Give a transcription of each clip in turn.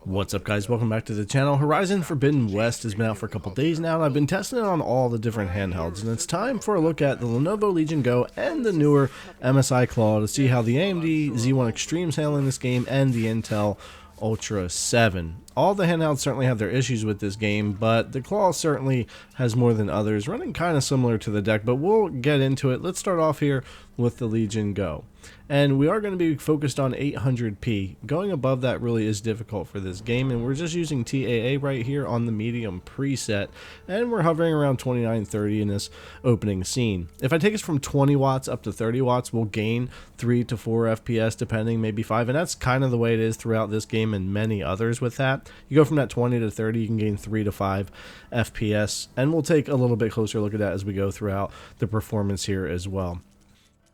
What's up, guys? Welcome back to the channel. Horizon Forbidden West has been out for a couple days now, and I've been testing it on all the different handhelds, and it's time for a look at the Lenovo Legion Go and the newer MSI Claw to see how the AMD Z1 Extreme is handling this game and the Intel Ultra 7. All the handhelds certainly have their issues with this game, but the Claw certainly has more than others, running kind of similar to the deck, but we'll get into it. Let's start off here with the Legion Go. And we are going to be focused on 800p. Going above that really is difficult for this game, and we're just using TAA right here on the medium preset, and we're hovering around 2930 in this opening scene. If I take us from 20 watts up to 30 watts, we'll gain 3 to 4 FPS depending, maybe 5, and that's kind of the way it is throughout this game and many others with that. You go from that 20 to 30, you can gain 3 to 5 FPS, and we'll take a little bit closer look at that as we go throughout the performance here as well.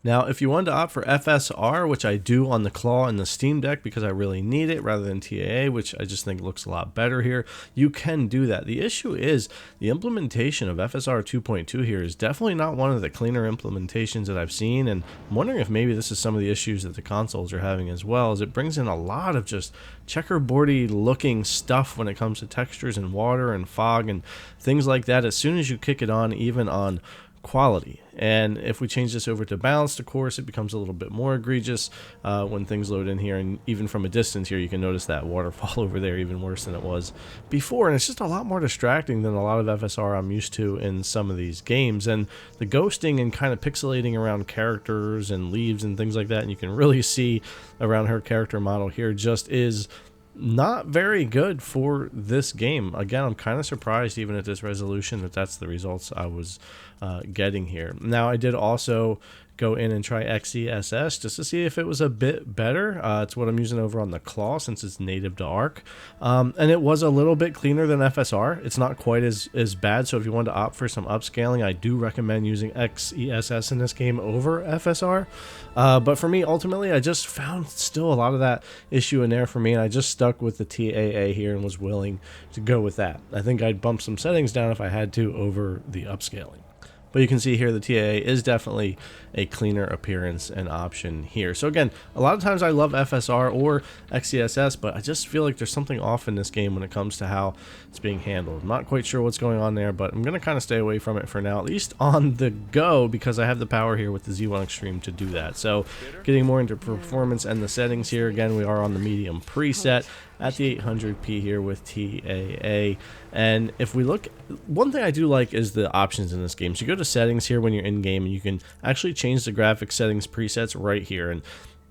Now, if you wanted to opt for FSR, which I do on the Claw and the Steam Deck because I really need it, rather than TAA, which I just think looks a lot better here, you can do that. The issue is the implementation of FSR 2.2 here is definitely not one of the cleaner implementations that I've seen, and I'm wondering if maybe this is some of the issues that the consoles are having as well, as it brings in a lot of just checkerboardy looking stuff when it comes to textures and water and fog and things like that as soon as you kick it on, even on quality. And if we change this over to balanced, of course, it becomes a little bit more egregious when things load in here, and even from a distance here you can notice that waterfall over there even worse than it was before, and it's just a lot more distracting than a lot of FSR I'm used to in some of these games. And the ghosting and kind of pixelating around characters and leaves and things like that, and you can really see around her character model here, just is not very good for this game. Again, I'm kind of surprised even at this resolution that that's the results I was getting here. Now, I did also go in and try XeSS just to see if it was a bit better. It's what I'm using over on the Claw since it's native to ARC, and it was a little bit cleaner than FSR. It's not quite as bad, so if you want to opt for some upscaling, I do recommend using XeSS in this game over FSR. But for me, ultimately, I just found still a lot of that issue in there for me, and I just stuck with the TAA here and was willing to go with that. I think I'd bump some settings down if I had to over the upscaling. But you can see here the TAA is definitely a cleaner appearance and option here. So again, a lot of times I love FSR or XeSS, but I just feel like there's something off in this game when it comes to how it's being handled. I'm not quite sure what's going on there, but I'm going to kind of stay away from it for now, at least on the Go, because I have the power here with the Z1 Extreme to do that. So getting more into performance and the settings here, again, we are on the medium preset at the 800p here with TAA. And if we look, one thing I do like is the options in this game. So you go to settings here when you're in game, and you can actually change the graphic settings presets right here. And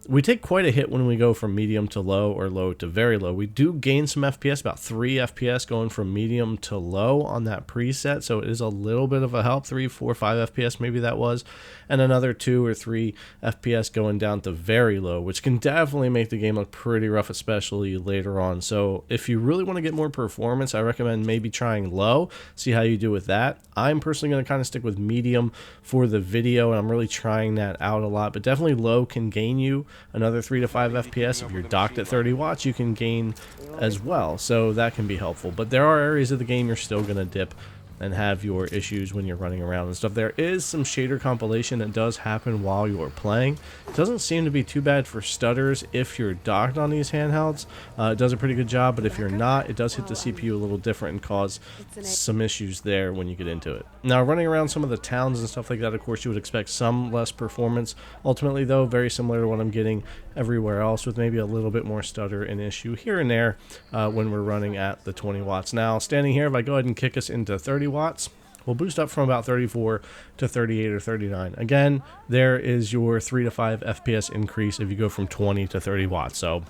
we take quite a hit when we go from medium to low or low to very low. We do gain some FPS, about 3 FPS going from medium to low on that preset, so it is a little bit of a help. 3, 4, 5 FPS maybe that was, and another 2 or 3 FPS going down to very low, which can definitely make the game look pretty rough, especially later on. So if you really want to get more performance, I recommend maybe trying low, see how you do with that. I'm personally going to kind of stick with medium for the video, and I'm really trying that out a lot, but definitely low can gain you another 3 to 5 FPS. If you're docked at 30 watts, you can gain as well, so that can be helpful. But there are areas of the game you're still going to dip and have your issues when you're running around and stuff. There is some shader compilation that does happen while you're playing. It doesn't seem to be too bad for stutters if you're docked on these handhelds. It does a pretty good job, but if you're not, it does hit the CPU a little different and cause some issues there when you get into it. Now, running around some of the towns and stuff like that, of course, you would expect some less performance. Ultimately, though, very similar to what I'm getting everywhere else, with maybe a little bit more stutter and issue here and there when we're running at the 20 watts. Now, standing here, if I go ahead and kick us into 30 watts, we'll boost up from about 34 to 38 or 39. Again, there is your 3 to 5 FPS increase if you go from 20 to 30 watts. So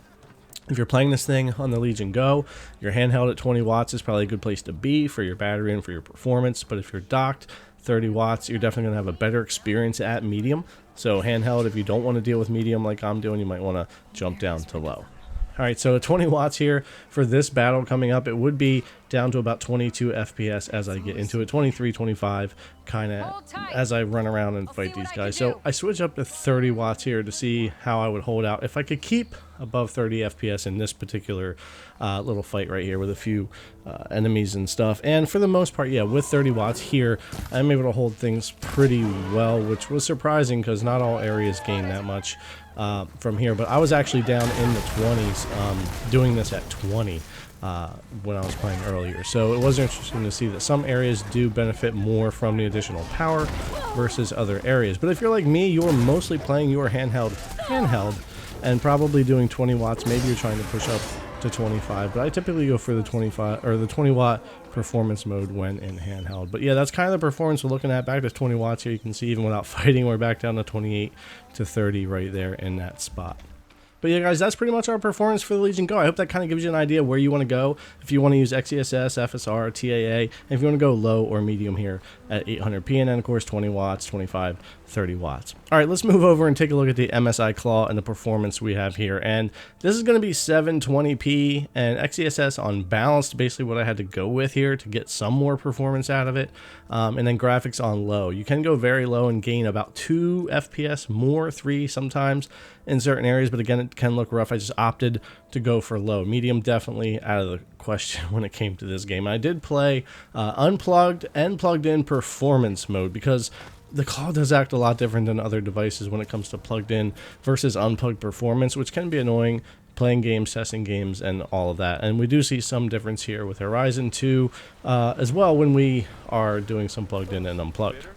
if you're playing this thing on the Legion Go, your handheld at 20 watts is probably a good place to be for your battery and for your performance. But if you're docked 30 watts, you're definitely going to have a better experience at medium. So handheld, if you don't want to deal with medium like I'm doing, you might want to jump down to low. Alright, so 20 watts here for this battle coming up. It would be down to about 22 FPS as I get into it, 23, 25, kind of as I run around and fight these guys. So I switch up to 30 watts here to see how I would hold out if I could keep above 30 FPS in this particular little fight right here with a few enemies and stuff. And for the most part, yeah, with 30 watts here, I'm able to hold things pretty well, which was surprising because not all areas gain that much from here. But I was actually down in the 20s doing this at 20 when I was playing earlier. So it was interesting to see that some areas do benefit more from the additional power versus other areas. But if you're like me, you're mostly playing your handheld and probably doing 20 watts. Maybe you're trying to push up to 25, but I typically go for the 25 or the 20 watt performance mode when in handheld. But yeah, that's kind of the performance we're looking at. Back to 20 watts here. You can see even without fighting, we're back down to 28 to 30 right there in that spot. But yeah, guys, that's pretty much our performance for the Legion Go. I hope that kind of gives you an idea where you want to go. If you want to use XESS, FSR, TAA, and if you want to go low or medium here at 800p, and then of course 20 watts, 25, 30 watts. All right, let's move over and take a look at the MSI Claw and the performance we have here. And this is going to be 720p and XESS on balanced, basically what I had to go with here to get some more performance out of it. And then graphics on low. You can go very low and gain about 2 FPS more, 3 sometimes in certain areas, but again, it can look rough. I just opted to go for low. Medium definitely out of the question when it came to this game. I did play unplugged and plugged in performance mode because the Claw does act a lot different than other devices when it comes to plugged in versus unplugged performance, which can be annoying playing games, testing games, and all of that. And we do see some difference here with Horizon 2 as well when we are doing some plugged in and unplugged.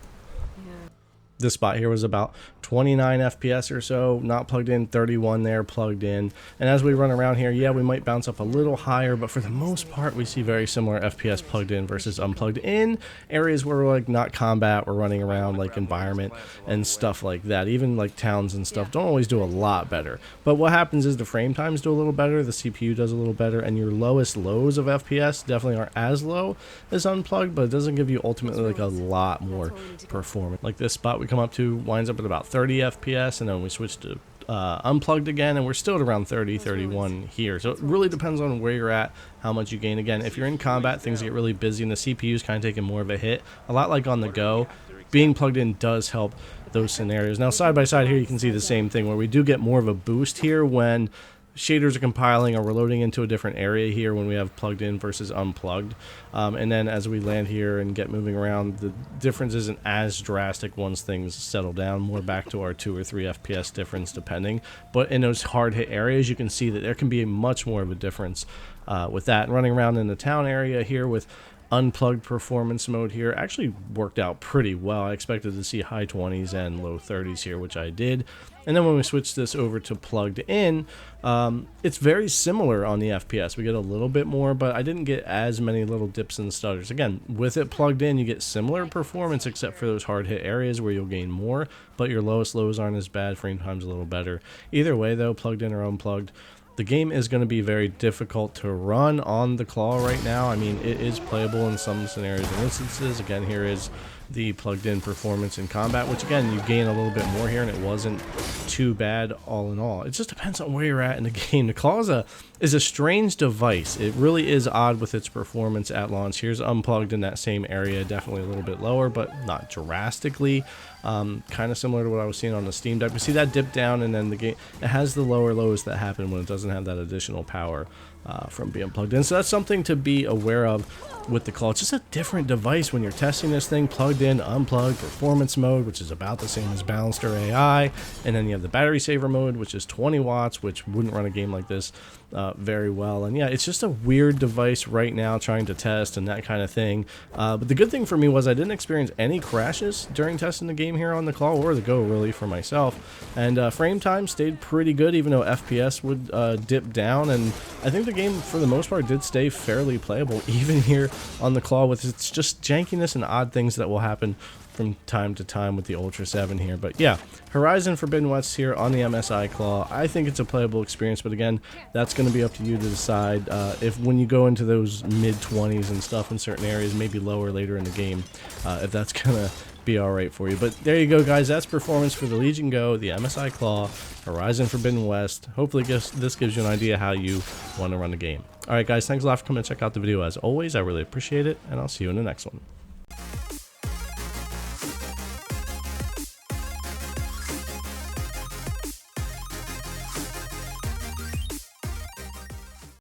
This spot here was about 29 FPS or so, not plugged in, 31 there, plugged in. And as we run around here, yeah, we might bounce up a little higher, but for the most part, we see very similar FPS plugged in versus unplugged in areas where we're like not combat, we're running around like environment and stuff like that. Even like towns and stuff don't always do a lot better. But what happens is the frame times do a little better, the CPU does a little better, and your lowest lows of FPS definitely aren't as low as unplugged, but it doesn't give you ultimately like a lot more performance. Like this spot we come up to winds up at about 30 FPS, and then we switch to unplugged again, and we're still at around 30, 31 here. So it really depends on where you're at, how much you gain. Again, if you're in combat, things get really busy, and the CPU is kind of taking more of a hit. A lot like on the go, being plugged in does help those scenarios. Now, side by side here, you can see the same thing, where we do get more of a boost here when shaders are compiling or we're loading into a different area here when we have plugged in versus unplugged. And then as we land here and get moving around, the difference isn't as drastic once things settle down, more back to our 2 or 3 FPS difference depending. But in those hard hit areas, you can see that there can be much more of a difference with that. And running around in the town area here with unplugged performance mode here actually worked out pretty well. I expected to see high 20s and low 30s here, which I did. And then when we switch this over to plugged in, it's very similar on the FPS. We get a little bit more, but I didn't get as many little dips and stutters. Again, with it plugged in, you get similar performance except for those hard hit areas where you'll gain more, but your lowest lows aren't as bad, frame time's a little better. Either way though, plugged in or unplugged, the game is going to be very difficult to run on the Claw right now. I mean, it is playable in some scenarios and instances. Again, here is the plugged in performance in combat, which again, you gain a little bit more here, and it wasn't too bad all in all. It just depends on where you're at in the game. The Claw is a strange device. It really is odd with its performance at launch. Here's unplugged in that same area, definitely a little bit lower, but not drastically. Kind of similar to what I was seeing on the Steam Deck. We see that dip down, and then the game, it has the lower lows that happen when it doesn't have that additional power from being plugged in. So that's something to be aware of with the Claw. It's just a different device when you're testing this thing, plugged in, unplugged, performance mode, which is about the same as balanced or AI, and then you have the battery saver mode, which is 20 watts, which wouldn't run a game like this very well. And yeah, it's just a weird device right now trying to test and that kind of thing. But the good thing for me was I didn't experience any crashes during testing the game here on the Claw or the Go, really, for myself. And frame time stayed pretty good, even though FPS would dip down. And I think the game, for the most part, did stay fairly playable, even here on the Claw, with its just jankiness and odd things that will happen from time to time with the Ultra 7 here. But yeah, Horizon Forbidden West here on the MSI Claw. I think it's a playable experience, but again, that's going to be up to you to decide if when you go into those mid-20s and stuff in certain areas, maybe lower later in the game, if that's going to be alright for you. But there you go, guys. That's performance for the Legion Go, the MSI Claw, Horizon Forbidden West. Hopefully this gives you an idea how you want to run the game. Alright guys, thanks a lot for coming to check out the video as always. I really appreciate it, and I'll see you in the next one.